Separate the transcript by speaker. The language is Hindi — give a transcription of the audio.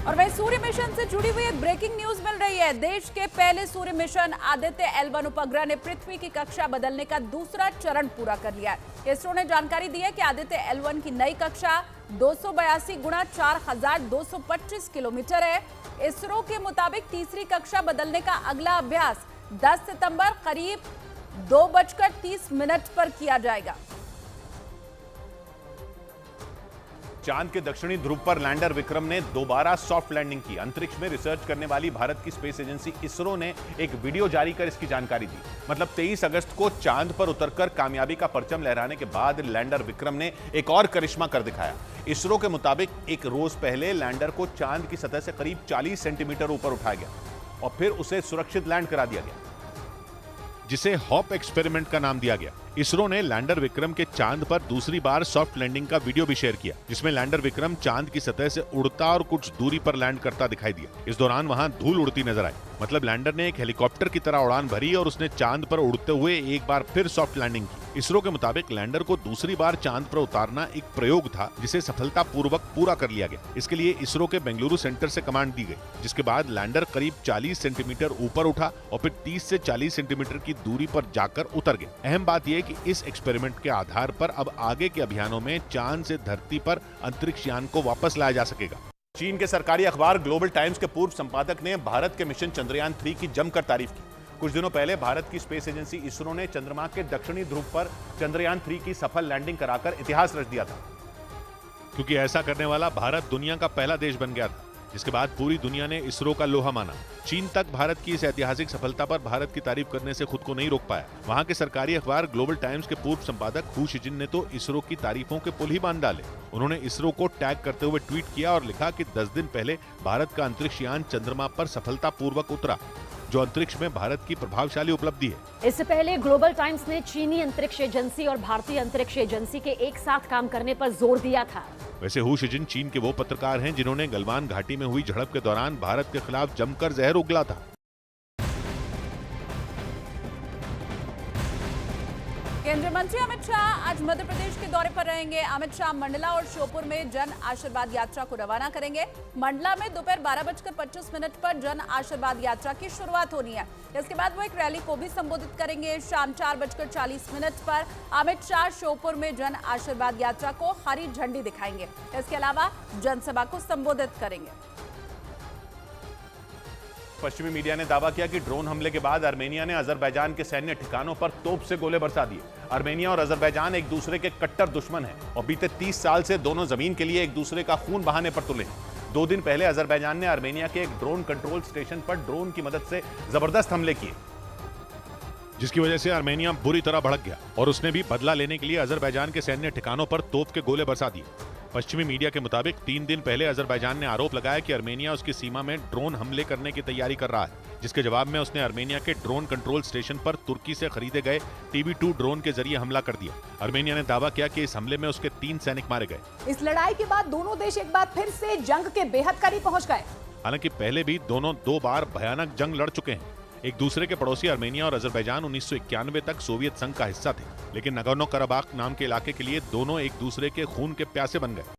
Speaker 1: और वहीं सूर्य मिशन से जुड़ी हुई एक ब्रेकिंग न्यूज मिल रही है। देश के पहले सूर्य मिशन आदित्य L1 उपग्रह ने पृथ्वी की कक्षा बदलने का दूसरा चरण पूरा कर लिया है। इसरो ने जानकारी दी है कि आदित्य L1 की नई कक्षा 282 गुणा 4225 किलोमीटर है। इसरो के मुताबिक तीसरी कक्षा बदलने का अगला अभ्यास 10 सितंबर करीब 2:30 पर किया जाएगा।
Speaker 2: चांद के दक्षिणी ध्रुव पर लैंडर विक्रम ने दोबारा सॉफ्ट लैंडिंग की। अंतरिक्ष में रिसर्च करने वाली भारत की स्पेस एजेंसी इसरो ने एक वीडियो जारी कर इसकी जानकारी दी। मतलब 23 अगस्त को चांद पर उतरकर कामयाबी का परचम लहराने के बाद लैंडर विक्रम ने एक और करिश्मा कर दिखाया। इसरो के मुताबिक एक रोज पहले लैंडर को चांद की सतह से करीब 40 सेंटीमीटर ऊपर उठाया गया और फिर उसे सुरक्षित लैंड करा दिया गया, जिसे हॉप एक्सपेरिमेंट का नाम दिया गया। इसरो ने लैंडर विक्रम के चांद पर दूसरी बार सॉफ्ट लैंडिंग का वीडियो भी शेयर किया, जिसमें लैंडर विक्रम चांद की सतह से उड़ता और कुछ दूरी पर लैंड करता दिखाई दिया। इस दौरान वहां धूल उड़ती नजर आई। मतलब लैंडर ने एक हेलीकॉप्टर की तरह उड़ान भरी और उसने चांद पर उड़ते हुए एक बार फिर सॉफ्ट लैंडिंग की। इसरो के मुताबिक लैंडर को दूसरी बार चांद पर उतारना एक प्रयोग था, जिसे सफलतापूर्वक पूरा कर लिया गया। इसके लिए इसरो के बेंगलुरु सेंटर से कमांड दी गई, जिसके बाद लैंडर करीब 40 सेंटीमीटर ऊपर उठा और फिर 30 से 40 सेंटीमीटर की दूरी पर जाकर उतर गया। अहम बात यह कि इस एक्सपेरिमेंट के आधार पर अब आगे के अभियानों में चांद से धरती पर अंतरिक्ष यान को वापस लाया जा सकेगा। चीन के सरकारी अखबार ग्लोबल टाइम्स के पूर्व संपादक ने भारत के मिशन चंद्रयान 3 की जमकर तारीफ की। कुछ दिनों पहले भारत की स्पेस एजेंसी इसरो ने चंद्रमा के दक्षिणी ध्रुव पर चंद्रयान 3 की सफल लैंडिंग कराकर इतिहास रच दिया था, क्योंकि ऐसा करने वाला भारत दुनिया का पहला देश बन गया था, जिसके बाद पूरी दुनिया ने इसरो का लोहा माना। चीन तक भारत की इस ऐतिहासिक सफलता पर भारत की तारीफ करने से खुद को नहीं रोक पाया। वहां के सरकारी अखबार ग्लोबल टाइम्स के पूर्व संपादक हू शिजिन ने तो इसरो की तारीफों के पुल ही बांध डाले। उन्होंने इसरो को टैग करते हुए ट्वीट किया और लिखा कि 10 दिन पहले भारत का अंतरिक्ष यान चंद्रमा पर सफलतापूर्वक उतरा, जो अंतरिक्ष में भारत की प्रभावशाली उपलब्धि है।
Speaker 3: इससे पहले ग्लोबल टाइम्स ने चीनी अंतरिक्ष एजेंसी और भारतीय अंतरिक्ष एजेंसी के एक साथ काम करने पर जोर दिया था।
Speaker 2: वैसे हू शिजिन चीन के वो पत्रकार हैं जिन्होंने गलवान घाटी में हुई झड़प के दौरान भारत के खिलाफ जमकर जहर उगला था।
Speaker 1: केंद्रीय मंत्री अमित शाह आज मध्य प्रदेश के दौरे पर रहेंगे। अमित शाह मंडला और श्योपुर में जन आशीर्वाद यात्रा को रवाना करेंगे। मंडला में दोपहर 12:25 पर जन आशीर्वाद यात्रा की शुरुआत होनी है। इसके बाद वो एक रैली को भी संबोधित करेंगे। शाम 4:40 पर अमित शाह श्योपुर में जन आशीर्वाद यात्रा को हरी झंडी दिखाएंगे। इसके अलावा जनसभा को संबोधित करेंगे।
Speaker 2: पश्चिमी मीडिया ने दावा किया कि ड्रोन हमले के बाद आर्मेनिया ने अजरबैजान के सैन्य ठिकानों पर तोप से गोले बरसा दिए। आर्मेनिया और अजरबैजान एक दूसरे के कट्टर दुश्मन हैं और बीते 30 साल से दोनों जमीन के लिए एक दूसरे का खून बहाने पर तुले हैं। 2 दिन पहले अजरबैजान ने आर्मेनिया के एक ड्रोन कंट्रोल स्टेशन पर ड्रोन की मदद से जबरदस्त हमले किए, जिसकी वजह से आर्मेनिया बुरी तरह भड़क गया और उसने भी बदला लेने के लिए अजरबैजान के सैन्य ठिकानों पर तोप के गोले बरसा दिए। पश्चिमी मीडिया के मुताबिक 3 दिन पहले अजरबैजान ने आरोप लगाया कि आर्मेनिया उसकी सीमा में ड्रोन हमले करने की तैयारी कर रहा है, जिसके जवाब में उसने आर्मेनिया के ड्रोन कंट्रोल स्टेशन पर तुर्की से खरीदे गए TB2 ड्रोन के जरिए हमला कर दिया। आर्मेनिया ने दावा किया कि इस हमले में उसके 3 सैनिक मारे गए।
Speaker 4: इस लड़ाई के बाद दोनों देश एक बार फिर से जंग के बेहद करीब पहुंच गए।
Speaker 2: हालांकि पहले भी दोनों 2 बार भयानक जंग लड़ चुके हैं। एक दूसरे के पड़ोसी आर्मेनिया और अजरबैजान 1991 तक सोवियत संघ का हिस्सा थे, लेकिन नगोर्नो कराबाख नाम के इलाके के लिए दोनों एक दूसरे के खून के प्यासे बन गए।